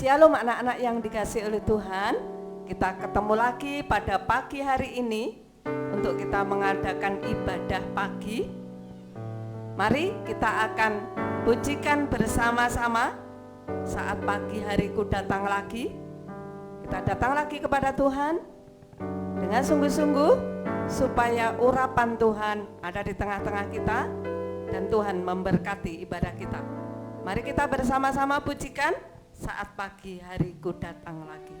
Shalom anak-anak yang dikasihi oleh Tuhan. Kita ketemu lagi pada pagi hari ini untuk kita mengadakan ibadah pagi. Mari kita akan pujikan bersama-sama saat pagi hariku datang lagi. Kita datang lagi kepada Tuhan dengan sungguh-sungguh supaya urapan Tuhan ada di tengah-tengah kita dan Tuhan memberkati ibadah kita. Mari kita bersama-sama pujikan saat pagi hariku datang lagi.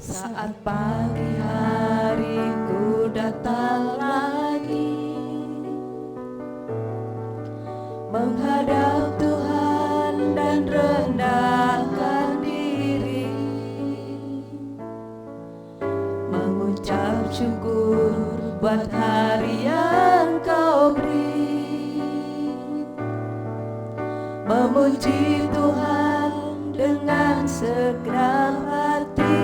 Saat pagi hariku datang lagi, menghadap Tuhan dan rendahkan diri, mengucap syukur buat hari yang Kau beri, memuji Tuhan dengan segenap hati.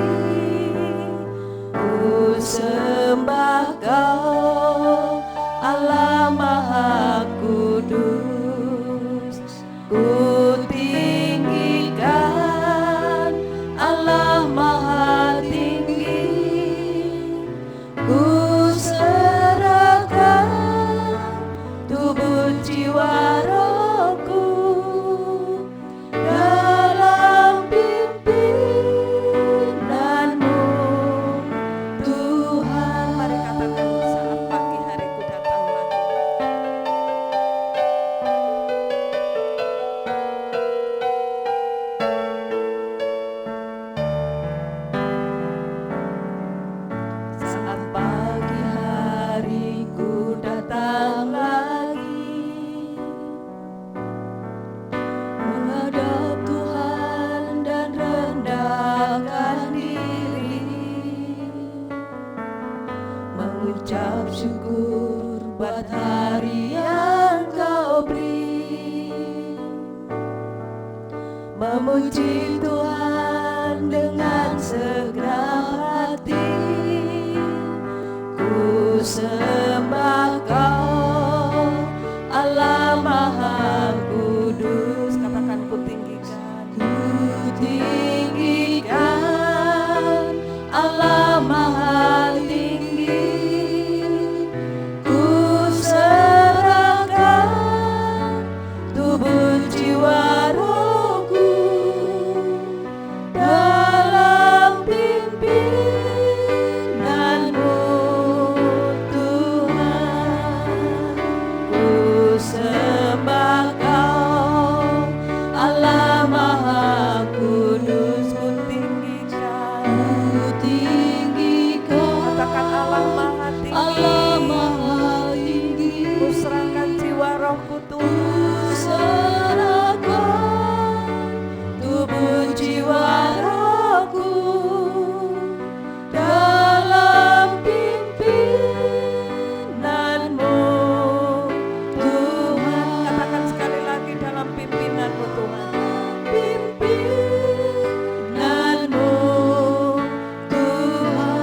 Ku sembah Kau Allah Maha Kudus, ku tinggikan Allah Maha Tinggi, ku serahkan tubuh jiwa rohku dalam pimpinanmu Tuhan. Mari katakan saat pagi hariku datang lagi. Saat pagi hariku datang lagi, menghadap Tuhan dan rendahkan diri, mengucap syukur buat hari yang Kau beri, memuji Tuhan dengan segenap hati. Ku sembah Kau Allah Maha Kudus. Katakan ku tinggikan, Allah Maha Tinggi, ku serahkan tubuh jiwa rohku dalam pimpinanmu Tuhan. Ku sembah Kau Allah Maha Kudus, ku tinggikan. Katakan Allah Maha Tinggi, Allah Maha Tinggi, ku serahkan jiwa rohku Tuhan, serahkan tubuh jiwa rohku dalam pimpinanmu Tuhan. Katakan sekali lagi, dalam pimpinanmu Tuhan. Pimpinanmu Tuhan.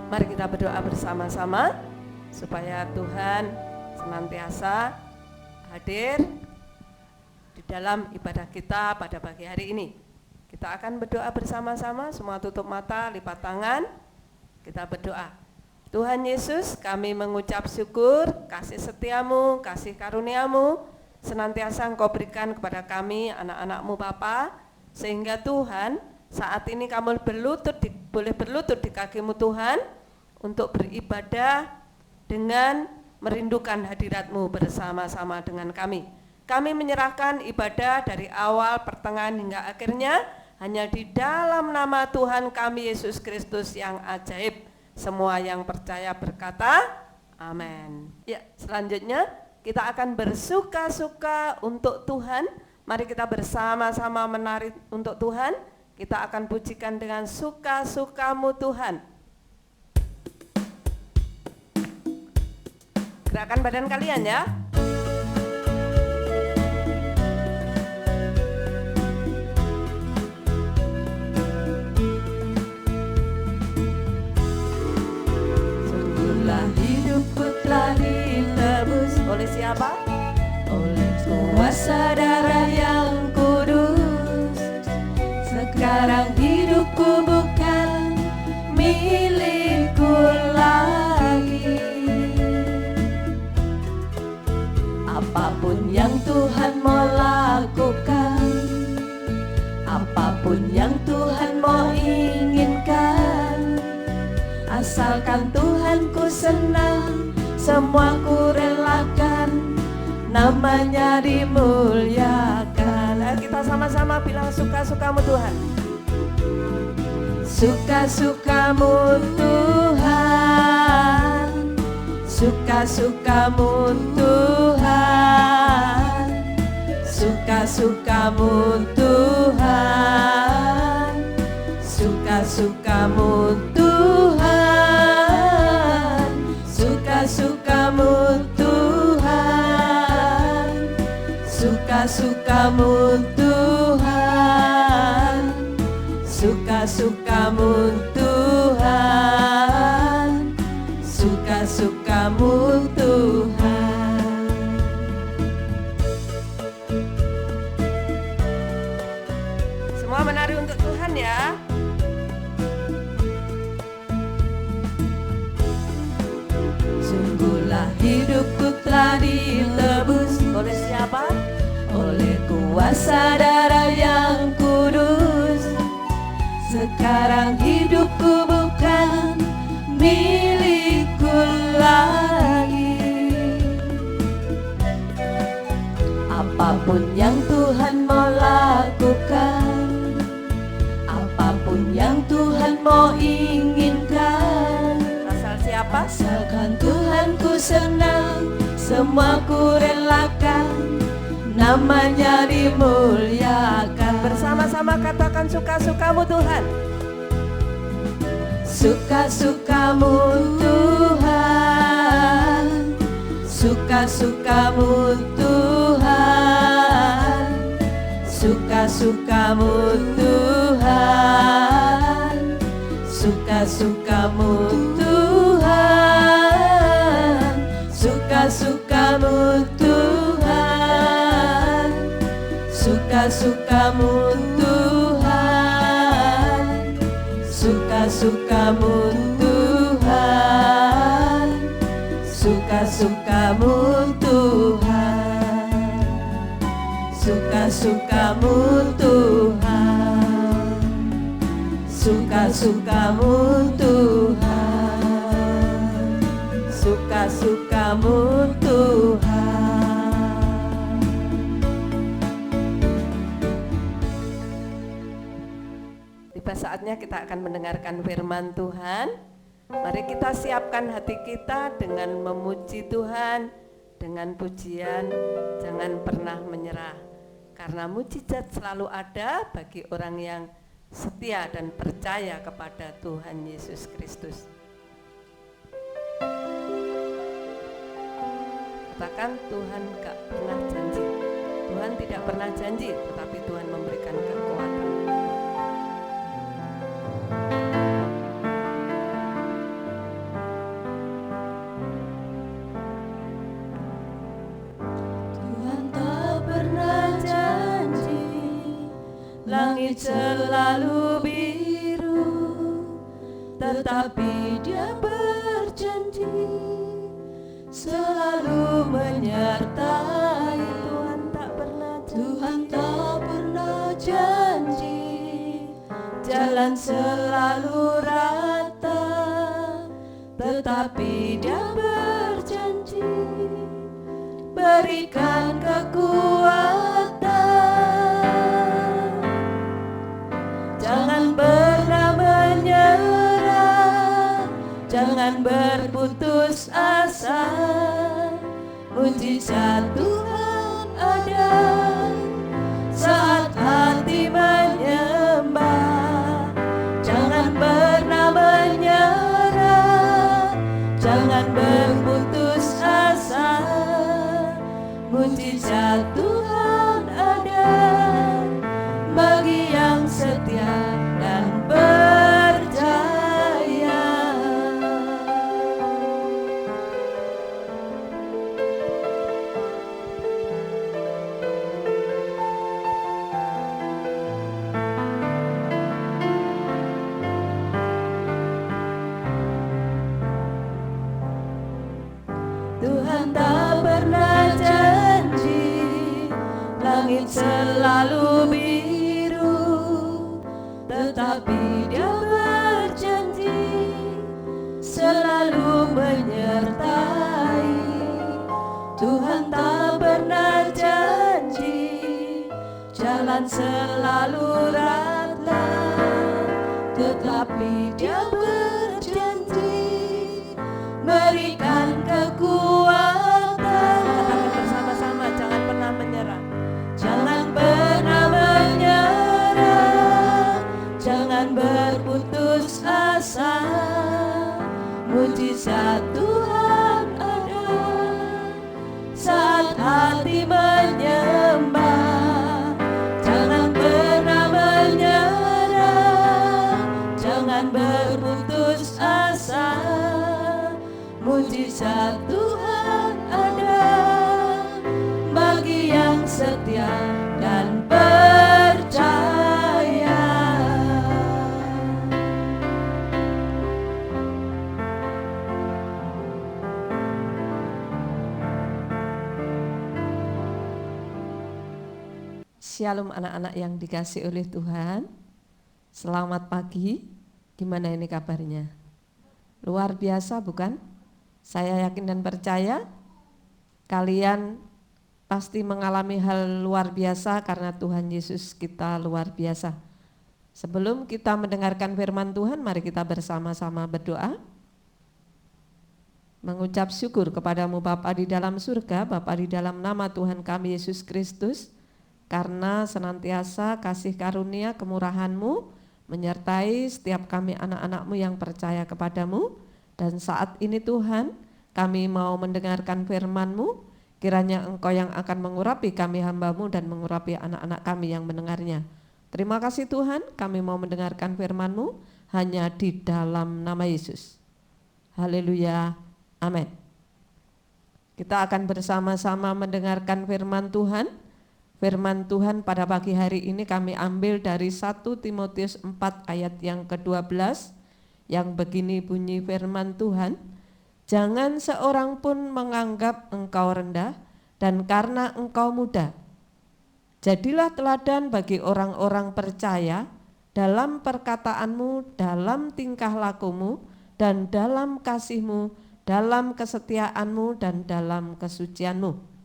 Mari kita berdoa bersama-sama supaya Tuhan senantiasa hadir di dalam ibadah kita pada pagi hari ini. Kita akan berdoa bersama-sama, semua tutup mata, lipat tangan. Kita berdoa. Tuhan Yesus, kami mengucap syukur kasih setiamu, kasih karuniamu senantiasa Engkau berikan kepada kami anak-anak-Mu Bapa, sehingga Tuhan saat ini kami boleh berlutut di kaki-Mu Tuhan untuk beribadah dengan merindukan hadirat-Mu bersama-sama dengan kami. Kami menyerahkan ibadah dari awal, pertengahan hingga akhirnya hanya di dalam nama Tuhan kami Yesus Kristus yang ajaib. Semua yang percaya berkata amin. Ya, selanjutnya kita akan bersuka-suka untuk Tuhan. Mari kita bersama-sama menari untuk Tuhan. Kita akan pujikan dengan suka-sukamu Tuhan. Gerakan badan kalian ya. yang Tuhan mau lakukan, apapun yang Tuhan mau inginkan, asalkan Tuhan ku senang, semua ku relakan, namanya dimuliakan. Ayo kita sama-sama bilang suka-sukamu Tuhan. Suka-sukamu Tuhan, suka-sukamu Tuhan, suka-sukamu Tuhan, suka-sukamu Tuhan, suka-sukamu Tuhan, suka-sukamu Tuhan, suka-sukamu Tuhan, suka-sukamu Tuhan. Semua menari untuk Tuhan ya. Sungguhlah hidupku telah ditebus. Oleh siapa? Oleh kuasa darah yang kudus. Sekarang hidupku bukan milikku lagi. Apapun yang Tuhan mau lakukan, apapun yang Tuhan mau inginkan, Asal siapa? asalkan Tuhan ku senang, semua ku relakan, namanya dimuliakan. Bersama-sama katakan suka-sukamu Tuhan. Suka-sukamu Tuhan, suka-sukamu Tuhan, suka-sukamu Tuhan, suka-sukamu Tuhan, suka-sukamu Tuhan, suka-sukamu Tuhan, suka-sukamu Tuhan, suka-sukamu Tuhan, suka-sukamu Tuhan, suka-sukamu Tuhan, suka-sukamu Tuhan. Tiba saatnya kita akan mendengarkan firman Tuhan. Mari kita siapkan hati kita dengan memuji Tuhan, dengan pujian, jangan pernah menyerah. Karena mujizat selalu ada bagi orang yang setia dan percaya kepada Tuhan Yesus Kristus. Katakan Tuhan gak pernah janji. Tuhan tidak pernah janji, tetapi Tuhan memberikan kekuatan. Tuhan tak pernah janji, langit selalu biru, tetapi Dia berjanji selalu menyertai. Tuhan tak pernah janji, jalan selalu rata, tetapi Dia berjanji berikan kekuatan. Jangan pernah menyerah, jangan berputus asa. Mujizat Tuhan ada saat hati menyembah. Jangan pernah menyerah, jangan berputus asa. Mujizat Tuhan ada bagi yang setia dan percaya. Tuhan tak pernah janji, Langit selalu biru, tetapi Dia berjanji selalu menyertai. Tuhan tak pernah janji jalan selalu rata, tetapi Dia berjanji berikan kekuatan. Katakan bersama-sama, jangan pernah menyerah. Jangan pernah menyerah, jangan berputus asa. Mujizat Tuhan ada saat hati menyembah. Jangan pernah menyerah, jangan berputus asa. Mujizat Tuhan ada bagi yang setia dan percaya. Shalom anak-anak yang dikasih oleh Tuhan. Selamat pagi. Gimana ini kabarnya? Luar biasa bukan? Saya yakin dan percaya kalian pasti mengalami hal luar biasa karena Tuhan Yesus kita luar biasa. Sebelum kita mendengarkan firman Tuhan, mari kita bersama-sama berdoa. Mengucap syukur kepadamu Bapa di dalam surga, Bapa di dalam nama Tuhan kami Yesus Kristus, karena senantiasa kasih karunia kemurahan-Mu menyertai setiap kami anak-anak-Mu yang percaya kepadamu. Dan saat ini Tuhan, kami mau mendengarkan firman-Mu, kiranya Engkau yang akan mengurapi kami hamba-Mu dan mengurapi anak-anak kami yang mendengarnya. Terima kasih Tuhan, kami mau mendengarkan firman-Mu hanya di dalam nama Yesus. Haleluya, amin. Kita akan bersama-sama mendengarkan firman Tuhan. Firman Tuhan pada pagi hari ini kami ambil dari 1 Timotius 4 ayat yang ke-12 yang begini bunyi firman Tuhan, jangan seorang pun menganggap engkau rendah dan karena engkau muda. Jadilah teladan bagi orang-orang percaya dalam perkataanmu, dalam tingkah lakumu, dan dalam kasihmu, dalam kesetiaanmu, dan dalam kesucianmu.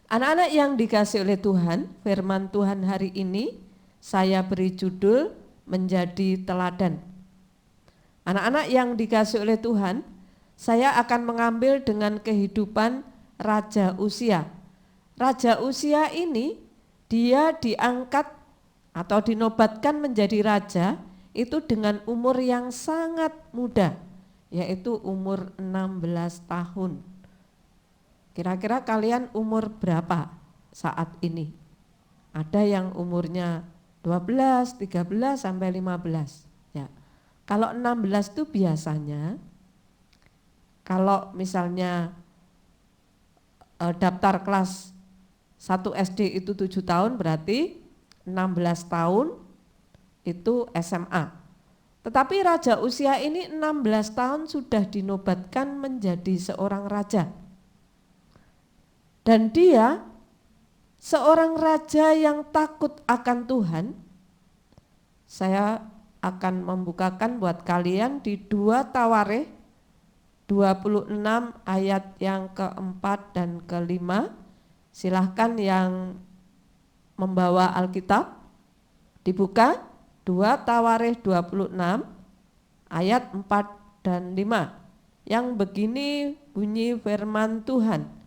Anak-anak yang dikasih oleh Tuhan, firman Tuhan hari ini saya beri judul menjadi teladan. Anak-anak yang dikasih oleh Tuhan, saya akan mengambil dengan kehidupan Raja Uzia. Raja Uzia ini dia diangkat atau dinobatkan menjadi raja itu dengan umur yang sangat muda, yaitu umur 16 tahun. Kira-kira kalian umur berapa saat ini? Ada yang umurnya 12, 13 sampai 15. Ya. Kalau 16 itu biasanya kalau misalnya daftar kelas 1 SD itu 7 tahun berarti 16 tahun itu SMA. Tetapi Raja Uzia ini 16 tahun sudah dinobatkan menjadi seorang raja. Dan dia seorang raja yang takut akan Tuhan. Saya akan membukakan buat kalian di 2 Tawarikh 26 ayat yang keempat dan kelima. Silahkan yang membawa Alkitab dibuka 2 Tawarikh 26 ayat 4 dan 5. Yang begini bunyi firman Tuhan.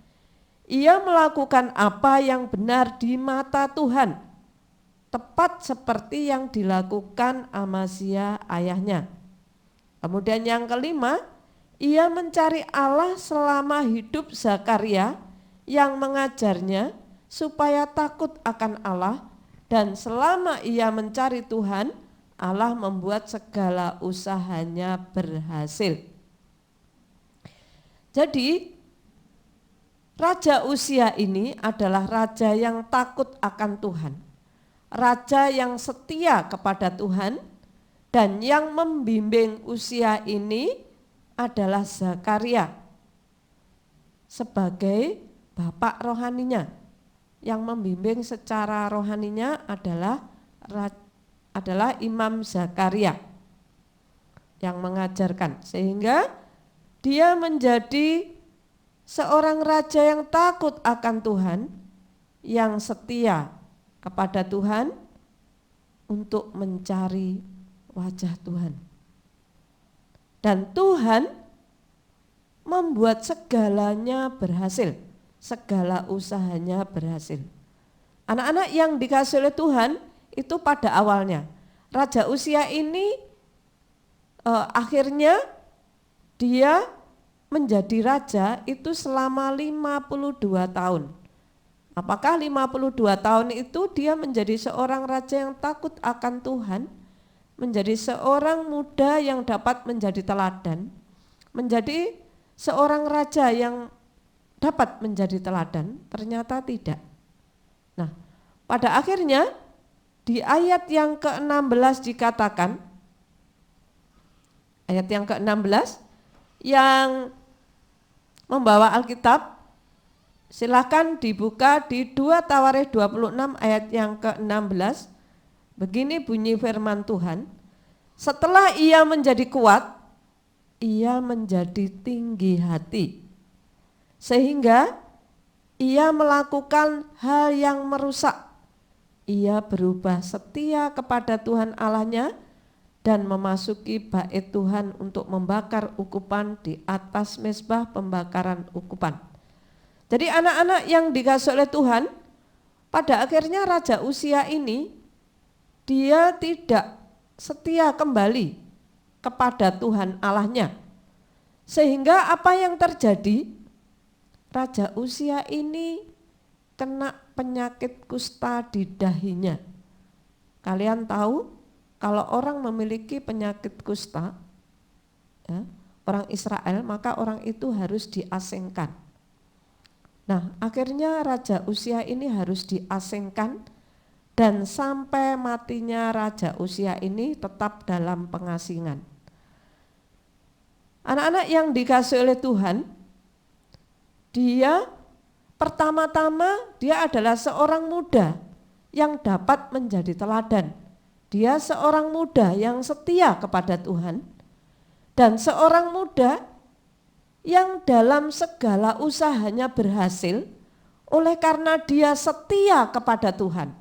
Ia melakukan apa yang benar di mata Tuhan, tepat seperti yang dilakukan Amazia ayahnya. Kemudian yang kelima, ia mencari Allah selama hidup Zakaria yang mengajarnya supaya takut akan Allah, dan selama ia mencari Tuhan, Allah membuat segala usahanya berhasil. Jadi Raja Uzia ini adalah raja yang takut akan Tuhan. Raja yang setia kepada Tuhan, dan yang membimbing Uzia ini adalah Zakaria sebagai bapak rohaninya. yang membimbing secara rohaninya adalah Imam Zakaria yang mengajarkan, sehingga dia menjadi seorang raja yang takut akan Tuhan, yang setia kepada Tuhan untuk mencari wajah Tuhan. Dan Tuhan membuat segalanya berhasil, segala usahanya berhasil. Anak-anak yang dikasih oleh Tuhan itu pada awalnya, Raja Uzia ini akhirnya dia menjadi raja itu selama 52 tahun. Apakah 52 tahun itu dia menjadi seorang raja yang takut akan Tuhan, menjadi seorang muda yang dapat menjadi teladan, menjadi seorang raja yang dapat menjadi teladan? Ternyata tidak. Nah, pada akhirnya di ayat yang ke-16 dikatakan, ayat yang ke-16 yang membawa Alkitab, silakan dibuka di 2 Tawarikh 26 ayat yang ke-16. Begini bunyi firman Tuhan, setelah ia menjadi kuat, ia menjadi tinggi hati, sehingga ia melakukan hal yang merusak. Ia berubah setia kepada Tuhan Allahnya dan memasuki bait Tuhan untuk membakar ukupan di atas mezbah pembakaran ukupan. Jadi anak-anak yang dikasih oleh Tuhan, pada akhirnya Raja Uzia ini dia tidak setia kembali kepada Tuhan Allahnya. Sehingga apa yang terjadi? Raja Uzia ini kena penyakit kusta di dahinya. Kalian tahu kalau orang memiliki penyakit kusta, ya, orang Israel, maka orang itu harus diasingkan. Nah, akhirnya Raja Uzia ini harus diasingkan, dan sampai matinya Raja Uzia ini tetap dalam pengasingan. Anak-anak yang dikasih oleh Tuhan, dia pertama-tama dia adalah seorang muda yang dapat menjadi teladan. Dia seorang muda yang setia kepada Tuhan, dan seorang muda yang dalam segala usahanya berhasil oleh karena dia setia kepada Tuhan.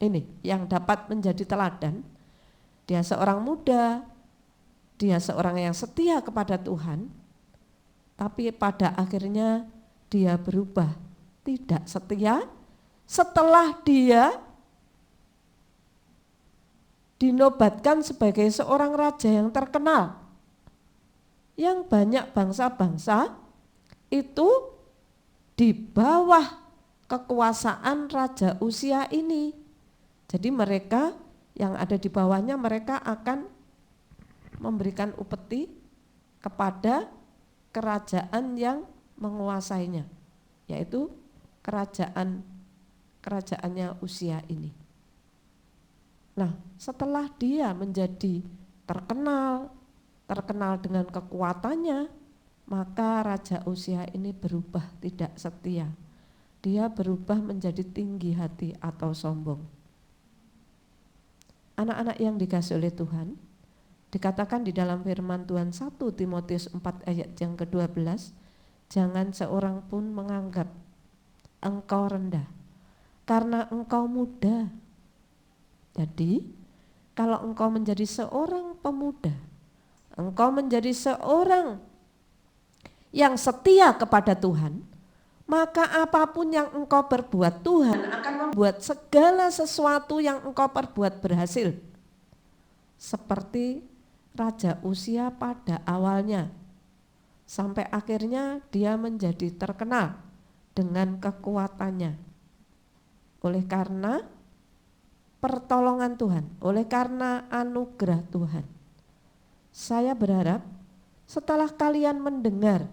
Ini yang dapat menjadi teladan. Dia seorang muda, dia seorang yang setia kepada Tuhan, tapi pada akhirnya dia berubah tidak setia setelah dia dinobatkan sebagai seorang raja yang terkenal, yang banyak bangsa-bangsa itu di bawah kekuasaan Raja Uzia ini. Jadi mereka yang ada di bawahnya, mereka akan memberikan upeti kepada kerajaan yang menguasainya, yaitu kerajaannya Uzia ini. Nah, setelah dia menjadi terkenal dengan kekuatannya, maka Raja Uzia ini berubah tidak setia. Dia berubah menjadi tinggi hati atau sombong. Anak-anak yang dikasihi oleh Tuhan, dikatakan di dalam firman Tuhan 1 Timotius 4 ayat yang ke-12, jangan seorang pun menganggap engkau rendah karena engkau muda. Jadi kalau engkau menjadi seorang pemuda, engkau menjadi seorang yang setia kepada Tuhan, maka apapun yang engkau perbuat, Tuhan akan membuat segala sesuatu yang engkau perbuat berhasil. Seperti Raja Uzia pada awalnya, sampai akhirnya dia menjadi terkenal dengan kekuatannya. Oleh karena pertolongan Tuhan, oleh karena anugerah Tuhan. Saya berharap setelah kalian mendengar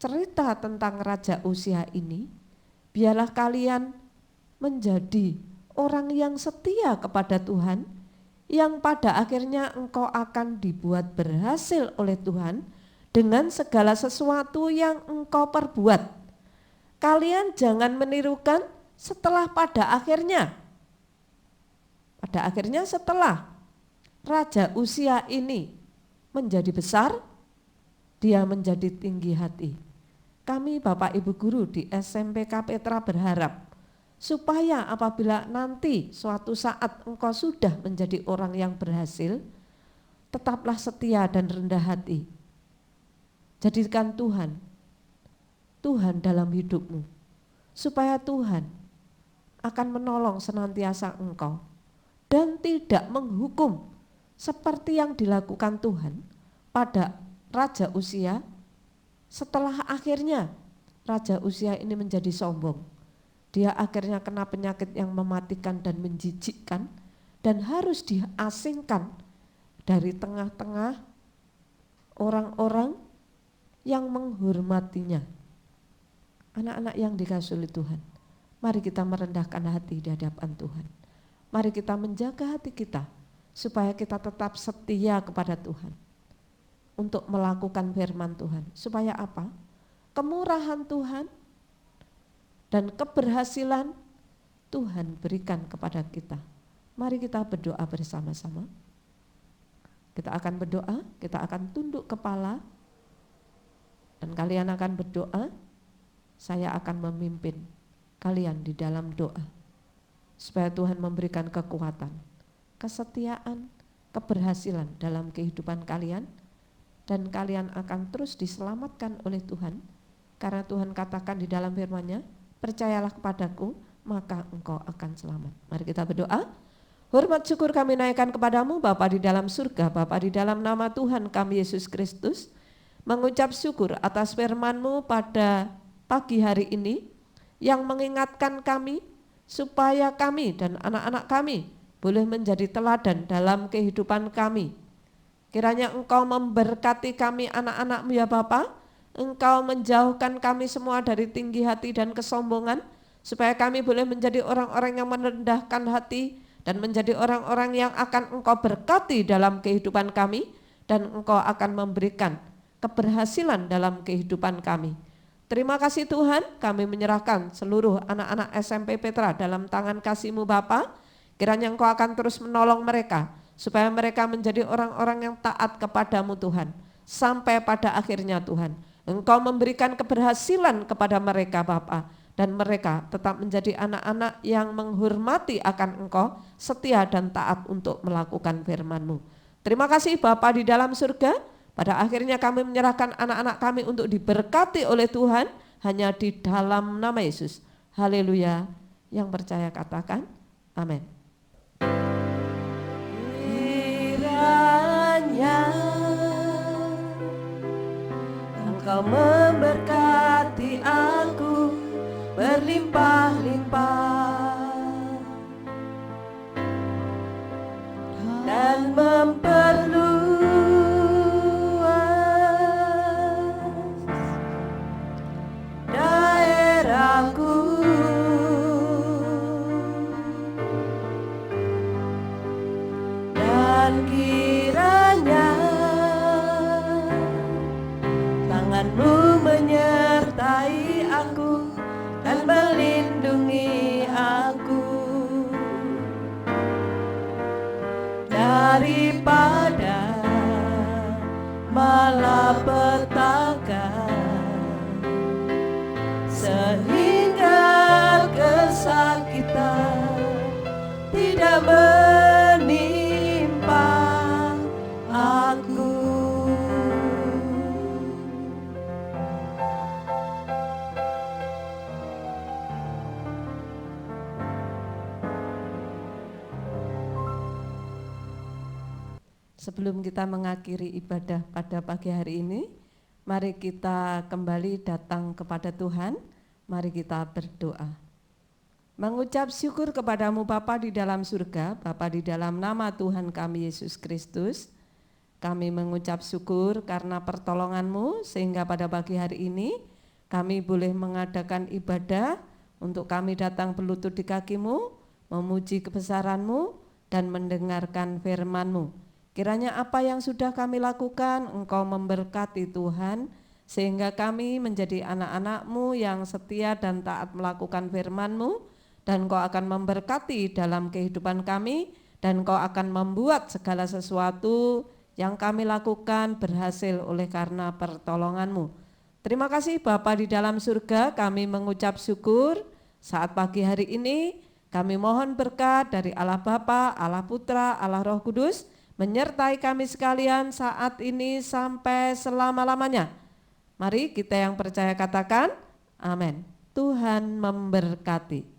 cerita tentang Raja Uzia ini, biarlah kalian menjadi orang yang setia kepada Tuhan, yang pada akhirnya engkau akan dibuat berhasil oleh Tuhan dengan segala sesuatu yang engkau perbuat. Kalian jangan menirukan pada akhirnya setelah Raja Uzia ini menjadi besar, dia menjadi tinggi hati. Kami Bapak Ibu Guru di SMPK Petra berharap supaya apabila nanti suatu saat engkau sudah menjadi orang yang berhasil, tetaplah setia dan rendah hati. Jadikan Tuhan dalam hidupmu, supaya Tuhan akan menolong senantiasa engkau dan tidak menghukum seperti yang dilakukan Tuhan pada Raja Uzia. Setelah akhirnya Raja Uzia ini menjadi sombong, dia akhirnya kena penyakit yang mematikan dan menjijikkan dan harus diasingkan dari tengah-tengah orang-orang yang menghormatinya. Anak-anak yang dikasihi oleh Tuhan, mari kita merendahkan hati di hadapan Tuhan. Mari kita menjaga hati kita supaya kita tetap setia kepada Tuhan untuk melakukan firman Tuhan. Supaya apa? Kemurahan Tuhan dan keberhasilan Tuhan berikan kepada kita. Mari kita berdoa bersama-sama. Kita akan berdoa, kita akan tunduk kepala dan kalian akan berdoa. Saya akan memimpin kalian di dalam doa supaya Tuhan memberikan kekuatan, kesetiaan, keberhasilan dalam kehidupan kalian, dan kalian akan terus diselamatkan oleh Tuhan karena Tuhan katakan di dalam firman-Nya, percayalah kepadaku maka engkau akan selamat. Mari kita berdoa. Hormat syukur kami naikkan kepadamu Bapa di dalam surga, Bapa di dalam nama Tuhan kami Yesus Kristus, mengucap syukur atas firman-Mu pada pagi hari ini yang mengingatkan kami supaya kami dan anak-anak kami boleh menjadi teladan dalam kehidupan kami. Kiranya Engkau memberkati kami anak-anak-Mu ya Bapa, Engkau menjauhkan kami semua dari tinggi hati dan kesombongan, supaya kami boleh menjadi orang-orang yang merendahkan hati dan menjadi orang-orang yang akan Engkau berkati dalam kehidupan kami, dan Engkau akan memberikan keberhasilan dalam kehidupan kami. Terima kasih Tuhan, kami menyerahkan seluruh anak-anak SMP Petra dalam tangan kasih-Mu Bapa. Kiranya Engkau akan terus menolong mereka, supaya mereka menjadi orang-orang yang taat kepadamu Tuhan. Sampai pada akhirnya Tuhan, Engkau memberikan keberhasilan kepada mereka Bapa, dan mereka tetap menjadi anak-anak yang menghormati akan Engkau, setia dan taat untuk melakukan firman-Mu. Terima kasih Bapa di dalam surga. Pada akhirnya kami menyerahkan anak-anak kami untuk diberkati oleh Tuhan hanya di dalam nama Yesus. Haleluya. Yang percaya katakan amin. Kiranya Engkau memberkati aku berlimpah-limpah dan memperluas daerahku, dan kiranya tangan-Mu menyertai aku dan melindungi aku daripada malapetaka, sehingga kesakitan tidak menimpa aku. Sebelum kita mengakhiri ibadah pada pagi hari ini, mari kita kembali datang kepada Tuhan. Mari kita berdoa. Mengucap syukur kepadamu Bapa di dalam surga, Bapa di dalam nama Tuhan kami Yesus Kristus. Kami mengucap syukur karena pertolongan-Mu sehingga pada pagi hari ini kami boleh mengadakan ibadah untuk kami datang berlutut di kaki-Mu, memuji kebesaran-Mu dan mendengarkan firman-Mu. Kiranya apa yang sudah kami lakukan Engkau memberkati Tuhan, sehingga kami menjadi anak-anak-Mu yang setia dan taat melakukan firman-Mu, dan Engkau akan memberkati dalam kehidupan kami, dan Engkau akan membuat segala sesuatu yang kami lakukan berhasil oleh karena pertolongan-Mu. Terima kasih Bapa di dalam surga, kami mengucap syukur saat pagi hari ini. Kami mohon berkat dari Allah Bapa, Allah Putra, Allah Roh Kudus, menyertai kami sekalian saat ini sampai selama-lamanya. Mari kita yang percaya katakan, amin. Tuhan memberkati.